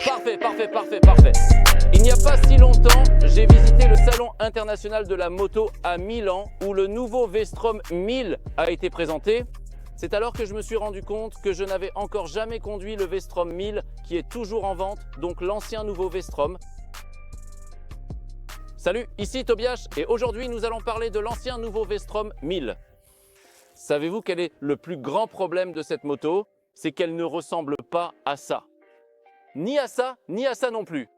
Parfait, parfait, parfait, parfait. Il n'y a pas si longtemps, j'ai visité le Salon international de la moto à Milan où le nouveau V-Strom 1000 a été présenté. C'est alors que je me suis rendu compte que je n'avais encore jamais conduit le V-Strom 1000 qui est toujours en vente, donc l'ancien nouveau V-Strom. Salut, ici Tobias et aujourd'hui nous allons parler de l'ancien nouveau V-Strom 1000. Savez-vous quel est le plus grand problème de cette moto? C'est qu'elle ne ressemble pas à ça. Ni à ça non plus.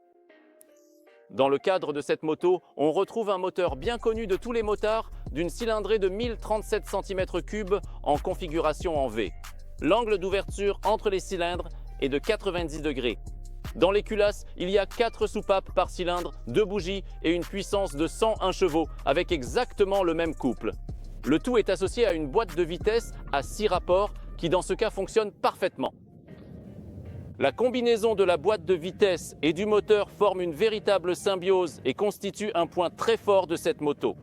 Dans le cadre de cette moto, on retrouve un moteur bien connu de tous les motards d'une cylindrée de 1037 cm3 en configuration en V. L'angle d'ouverture entre les cylindres est de 90 degrés. Dans les culasses, il y a 4 soupapes par cylindre, 2 bougies et une puissance de 101 chevaux avec exactement le même couple. Le tout est associé à une boîte de vitesse à 6 rapports qui dans ce cas fonctionne parfaitement. La combinaison de la boîte de vitesse et du moteur forme une véritable symbiose et constitue un point très fort de cette moto.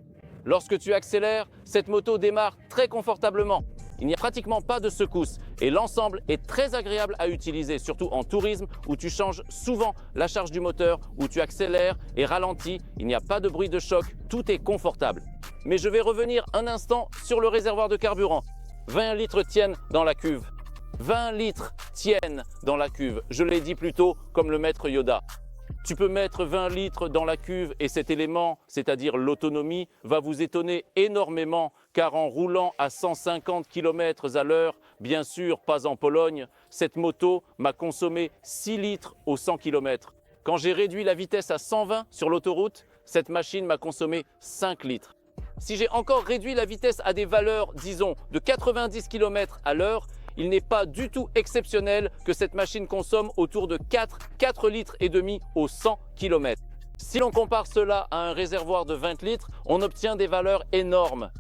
Lorsque tu accélères, cette moto démarre très confortablement. Il n'y a pratiquement pas de secousse et l'ensemble est très agréable à utiliser, surtout en tourisme où tu changes souvent la charge du moteur, où tu accélères et ralentis. Il n'y a pas de bruit de choc, tout est confortable. Mais je vais revenir un instant sur le réservoir de carburant. 20 litres tiennent dans la cuve. 20 litres tiennent dans la cuve. Je l'ai dit plus tôt comme le maître Yoda. Tu peux mettre 20 litres dans la cuve et cet élément, c'est-à-dire l'autonomie, va vous étonner énormément car en roulant à 150 km à l'heure, bien sûr pas en Pologne, cette moto m'a consommé 6 litres au 100 km. Quand j'ai réduit la vitesse à 120 sur l'autoroute, cette machine m'a consommé 5 litres. Si j'ai encore réduit la vitesse à des valeurs, disons, de 90 km à l'heure, il n'est pas du tout exceptionnel que cette machine consomme autour de 4 litres et demi au 100 km. Si l'on compare cela à un réservoir de 20 litres, on obtient des valeurs énormes.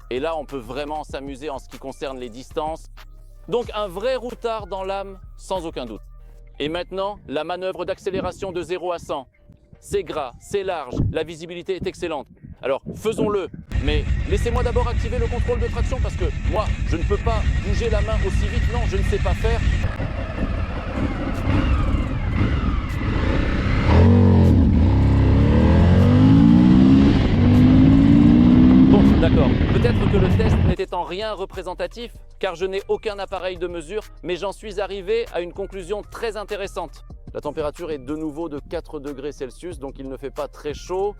Et là, on peut vraiment s'amuser en ce qui concerne les distances. Donc un vrai routard dans l'âme, sans aucun doute. Et maintenant, la manœuvre d'accélération de 0 à 100. C'est gras, c'est large, la visibilité est excellente. Alors faisons-le, mais laissez-moi d'abord activer le contrôle de traction parce que moi, je ne peux pas bouger la main aussi vite, non, je ne sais pas faire. Bon, d'accord, peut-être que le test n'était en rien représentatif, car je n'ai aucun appareil de mesure, mais j'en suis arrivé à une conclusion très intéressante. La température est de nouveau de 4 degrés Celsius, donc il ne fait pas très chaud.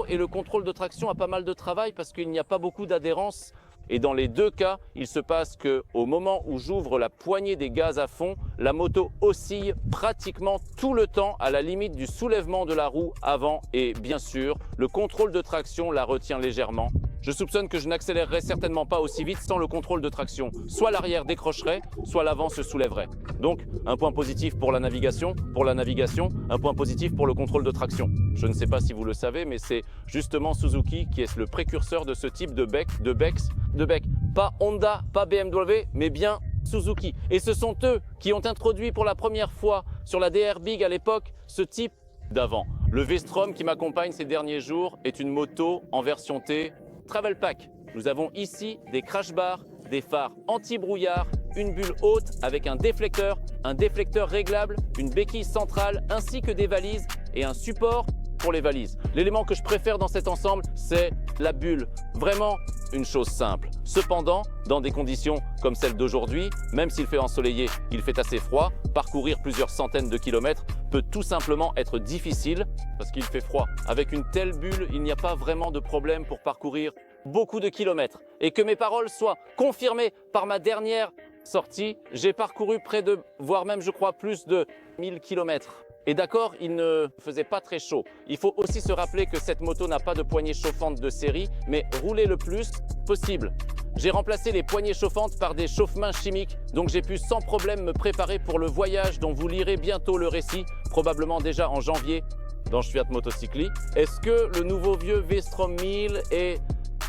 Et le contrôle de traction a pas mal de travail parce qu'il n'y a pas beaucoup d'adhérence. Et dans les deux cas, il se passe qu'au moment où j'ouvre la poignée des gaz à fond, la moto oscille pratiquement tout le temps à la limite du soulèvement de la roue avant et bien sûr, le contrôle de traction la retient légèrement. Je soupçonne que je n'accélérerai certainement pas aussi vite sans le contrôle de traction. Soit l'arrière décrocherait, soit l'avant se soulèverait. Donc, un point positif pour la navigation, un point positif pour le contrôle de traction. Je ne sais pas si vous le savez, mais c'est justement Suzuki qui est le précurseur de ce type de bec. Pas Honda, pas BMW, mais bien Suzuki. Et ce sont eux qui ont introduit pour la première fois sur la DR Big à l'époque ce type d'avant. Le V-Strom qui m'accompagne ces derniers jours est une moto en version T Travel Pack. Nous avons ici des crash bars, des phares anti-brouillard, une bulle haute avec un déflecteur réglable, une béquille centrale ainsi que des valises et un support pour les valises. L'élément que je préfère dans cet ensemble, c'est la bulle. Vraiment une chose simple. Cependant, dans des conditions comme celles d'aujourd'hui, même s'il fait ensoleillé, il fait assez froid, parcourir plusieurs centaines de kilomètres peut tout simplement être difficile parce qu'il fait froid. Avec une telle bulle, il n'y a pas vraiment de problème pour parcourir beaucoup de kilomètres. Et que mes paroles soient confirmées par ma dernière sortie, j'ai parcouru près de, voire même je crois plus de 1000 kilomètres. Et d'accord, il ne faisait pas très chaud. Il faut aussi se rappeler que cette moto n'a pas de poignée chauffante de série, mais rouler le plus possible. J'ai remplacé les poignées chauffantes par des chauffe-mains chimiques, donc j'ai pu sans problème me préparer pour le voyage dont vous lirez bientôt le récit, probablement déjà en janvier, dans Ch'Fiat Motocycli. Est-ce que le nouveau vieux V-Strom 1000 est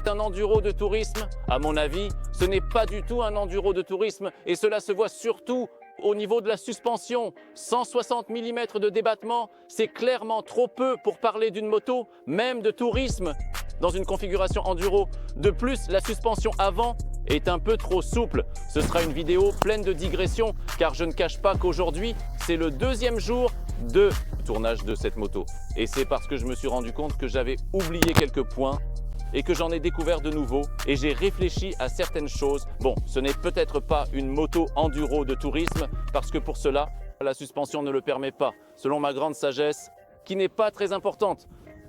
un enduro de tourisme? À mon avis, ce n'est pas du tout un enduro de tourisme et cela se voit surtout au niveau de la suspension. 160 mm de débattement, c'est clairement trop peu pour parler d'une moto, même de tourisme. dans une configuration enduro. De plus, la suspension avant est un peu trop souple. Ce sera une vidéo pleine de digressions car je ne cache pas qu'aujourd'hui, c'est le deuxième jour de tournage de cette moto. Et c'est parce que je me suis rendu compte que j'avais oublié quelques points et que j'en ai découvert de nouveaux et j'ai réfléchi à certaines choses. Bon, ce n'est peut-être pas une moto enduro de tourisme parce que pour cela, la suspension ne le permet pas, selon ma grande sagesse, qui n'est pas très importante.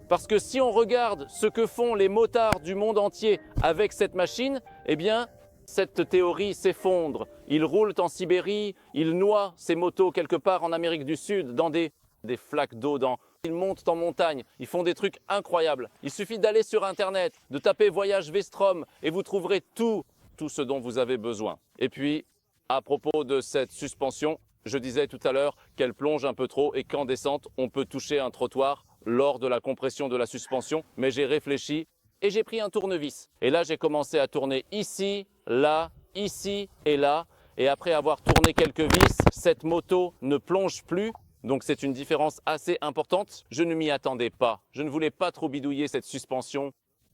Parce que si on regarde ce que font les motards du monde entier avec cette machine, eh bien, cette théorie s'effondre. Ils roulent en Sibérie, ils noient ces motos quelque part en Amérique du Sud dans des flaques d'eau. Ils montent en montagne, ils font des trucs incroyables. Il suffit d'aller sur Internet, de taper Voyage Vestrom et vous trouverez tout ce dont vous avez besoin. Et puis, à propos de cette suspension, je disais tout à l'heure qu'elle plonge un peu trop et qu'en descente, on peut toucher un trottoir lors de la compression de la suspension. Mais j'ai réfléchi et j'ai pris un tournevis. Et là, j'ai commencé à tourner ici, là, ici et là. Et après avoir tourné quelques vis, cette moto ne plonge plus. Donc c'est une différence assez importante. Je ne m'y attendais pas. Je ne voulais pas trop bidouiller cette suspension.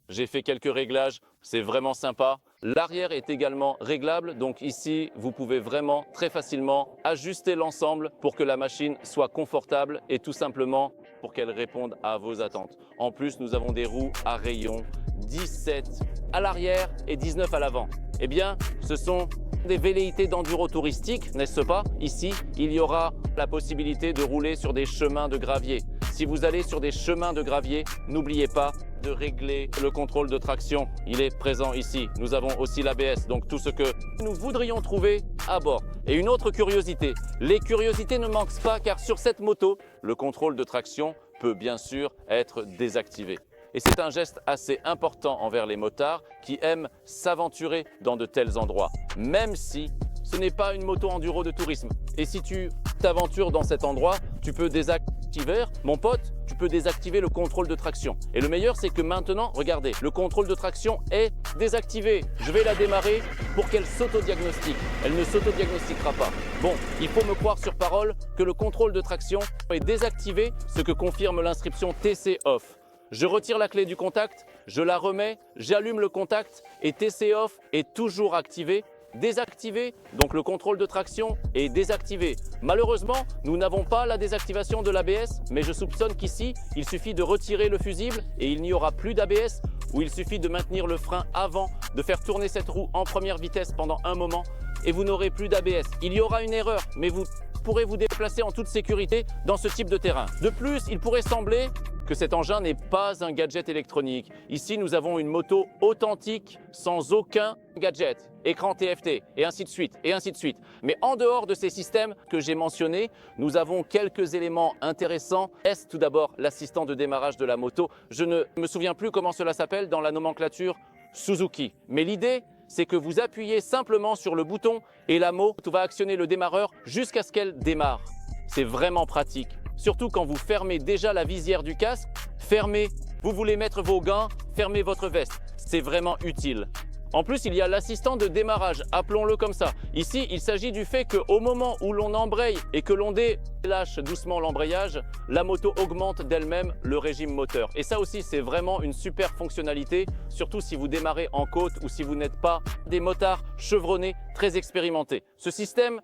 J'ai fait quelques réglages, c'est vraiment sympa. L'arrière est également réglable, donc ici, vous pouvez vraiment très facilement ajuster l'ensemble pour que la machine soit confortable et tout simplement pour qu'elle réponde à vos attentes. En plus, nous avons des roues à rayons 17 à l'arrière et 19 à l'avant. Eh bien, ce sont des velléités d'enduro touristique, n'est-ce pas? Ici, il y aura la possibilité de rouler sur des chemins de gravier. Si vous allez sur des chemins de gravier, n'oubliez pas de régler le contrôle de traction. Il est présent ici. Nous avons aussi l'ABS, donc tout ce que nous voudrions trouver à bord. Et une autre curiosité, les curiosités ne manquent pas car sur cette moto, le contrôle de traction peut bien sûr être désactivé. Et c'est un geste assez important envers les motards qui aiment s'aventurer dans de tels endroits, même si ce n'est pas une moto enduro de tourisme. Et si tu t'aventures dans cet endroit, tu peux désactiver, mon pote, tu peux désactiver le contrôle de traction. Et le meilleur, c'est que maintenant, regardez, le contrôle de traction est désactivé. Je vais la démarrer pour qu'elle s'autodiagnostique. Elle ne s'autodiagnostiquera pas. Bon, il faut me croire sur parole que le contrôle de traction est désactivé, ce que confirme l'inscription TC Off. Je retire la clé du contact, je la remets, j'allume le contact et TC Off est toujours activé. Désactivé, donc le contrôle de traction est désactivé. Malheureusement, nous n'avons pas la désactivation de l'ABS, mais je soupçonne qu'ici, il suffit de retirer le fusible et il n'y aura plus d'ABS, ou il suffit de maintenir le frein avant, de faire tourner cette roue en première vitesse pendant un moment et vous n'aurez plus d'ABS. Il y aura une erreur, mais vous pourrez vous déplacer en toute sécurité dans ce type de terrain. De plus, il pourrait sembler que cet engin n'est pas un gadget électronique. Ici, nous avons une moto authentique sans aucun gadget, écran TFT et ainsi de suite, et ainsi de suite. Mais en dehors de ces systèmes que j'ai mentionnés, nous avons quelques éléments intéressants. Est tout d'abord l'assistant de démarrage de la moto. Je ne me souviens plus comment cela s'appelle dans la nomenclature Suzuki. Mais l'idée, c'est que vous appuyez simplement sur le bouton et la moto va actionner le démarreur jusqu'à ce qu'elle démarre. C'est vraiment pratique. Surtout quand vous fermez déjà la visière du casque, fermez, vous voulez mettre vos gants, fermez votre veste. C'est vraiment utile. En plus, il y a l'assistant de démarrage, appelons-le comme ça. Ici, il s'agit du fait qu'au moment où l'on embraye et que l'on délâche doucement l'embrayage, la moto augmente d'elle-même le régime moteur. Et ça aussi, c'est vraiment une super fonctionnalité, surtout si vous démarrez en côte ou si vous n'êtes pas des motards chevronnés très expérimentés. Ce système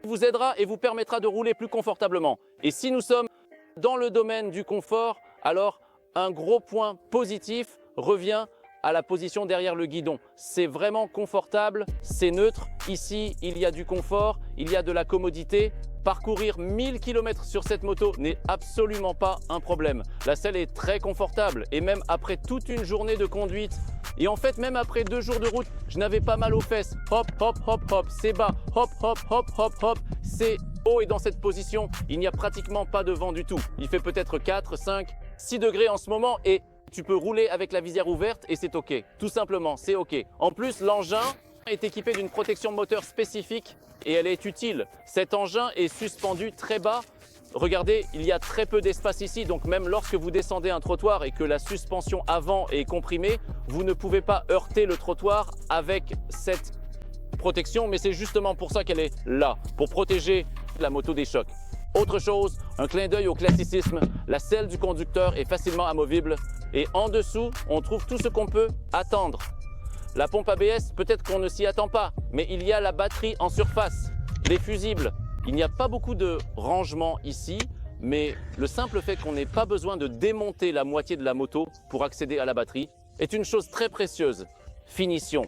vous aidera et vous permettra de rouler plus confortablement. Et si nous sommes dans le domaine du confort, alors un gros point positif revient à la position derrière le guidon. C'est vraiment confortable, c'est neutre. Ici, il y a du confort, il y a de la commodité. Parcourir 1000 km sur cette moto n'est absolument pas un problème. La selle est très confortable et même après toute une journée de conduite, et en fait même après 2 jours de route, je n'avais pas mal aux fesses. Hop, hop, hop, hop, c'est bas. Hop, hop, hop, hop, hop, c'est haut et dans cette position, il n'y a pratiquement pas de vent du tout. Il fait peut-être 4, 5, 6 degrés en ce moment et tu peux rouler avec la visière ouverte et c'est OK. Tout simplement, c'est OK. En plus, l'engin est équipé d'une protection moteur spécifique et elle est utile. Cet engin est suspendu très bas. Regardez, il y a très peu d'espace ici, donc même lorsque vous descendez un trottoir et que la suspension avant est comprimée, vous ne pouvez pas heurter le trottoir avec cette protection, mais c'est justement pour ça qu'elle est là, pour protéger la moto des chocs. Autre chose, un clin d'œil au classicisme, la selle du conducteur est facilement amovible. Et en dessous, on trouve tout ce qu'on peut attendre. La pompe ABS, peut-être qu'on ne s'y attend pas, mais il y a la batterie en surface, les fusibles. Il n'y a pas beaucoup de rangement ici, mais le simple fait qu'on n'ait pas besoin de démonter la moitié de la moto pour accéder à la batterie est une chose très précieuse. Finition.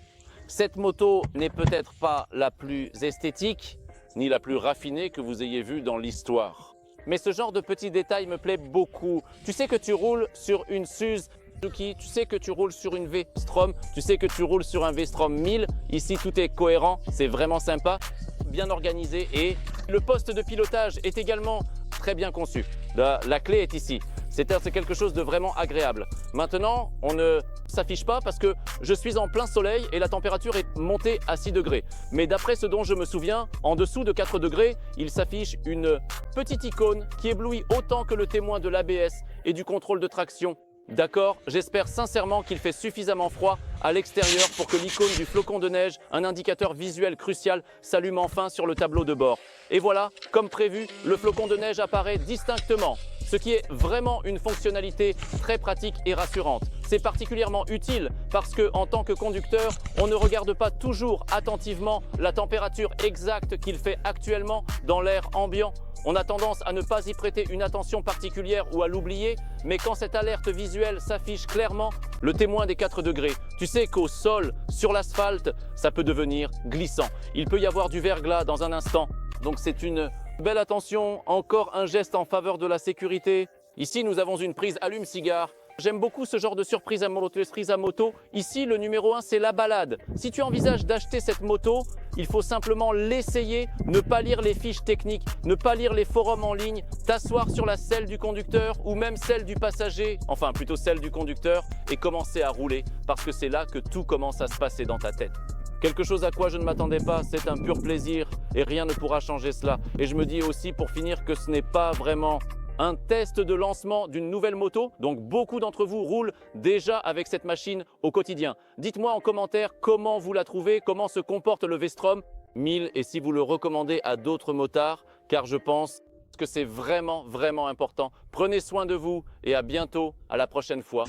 Cette moto n'est peut-être pas la plus esthétique, ni la plus raffinée que vous ayez vue dans l'histoire. Mais ce genre de petits détails me plaît beaucoup. Tu sais que tu roules sur une Suze Suzuki, tu sais que tu roules sur une V-Strom, tu sais que tu roules sur un V-Strom 1000. Ici, tout est cohérent, c'est vraiment sympa, bien organisé et le poste de pilotage est également très bien conçu. La clé est ici. C'est quelque chose de vraiment agréable. Maintenant, on ne s'affiche pas parce que je suis en plein soleil et la température est montée à 6 degrés. Mais d'après ce dont je me souviens, en dessous de 4 degrés, il s'affiche une petite icône qui éblouit autant que le témoin de l'ABS et du contrôle de traction. D'accord, j'espère sincèrement qu'il fait suffisamment froid à l'extérieur pour que l'icône du flocon de neige, un indicateur visuel crucial, s'allume enfin sur le tableau de bord. Et voilà, comme prévu, le flocon de neige apparaît distinctement, ce qui est vraiment une fonctionnalité très pratique et rassurante. C'est particulièrement utile parce que, en tant que conducteur, on ne regarde pas toujours attentivement la température exacte qu'il fait actuellement dans l'air ambiant. On a tendance à ne pas y prêter une attention particulière ou à l'oublier, mais quand cette alerte visuelle s'affiche clairement, le témoin des 4 degrés, tu sais qu'au sol, sur l'asphalte, ça peut devenir glissant. Il peut y avoir du verglas dans un instant, donc c'est une belle attention, encore un geste en faveur de la sécurité. Ici, nous avons une prise allume-cigare. J'aime beaucoup ce genre de surprise à moto. Ici, le numéro 1, c'est la balade. Si tu envisages d'acheter cette moto, il faut simplement l'essayer, ne pas lire les fiches techniques, ne pas lire les forums en ligne, t'asseoir sur la selle du conducteur ou même celle du passager, enfin plutôt celle du conducteur, et commencer à rouler parce que c'est là que tout commence à se passer dans ta tête. Quelque chose à quoi je ne m'attendais pas, c'est un pur plaisir et rien ne pourra changer cela. Et je me dis aussi pour finir que ce n'est pas vraiment un test de lancement d'une nouvelle moto, donc beaucoup d'entre vous roulent déjà avec cette machine au quotidien. Dites-moi en commentaire comment vous la trouvez, comment se comporte le V-Strom 1000 et si vous le recommandez à d'autres motards, car je pense que c'est vraiment important. Prenez soin de vous et à bientôt, à la prochaine fois.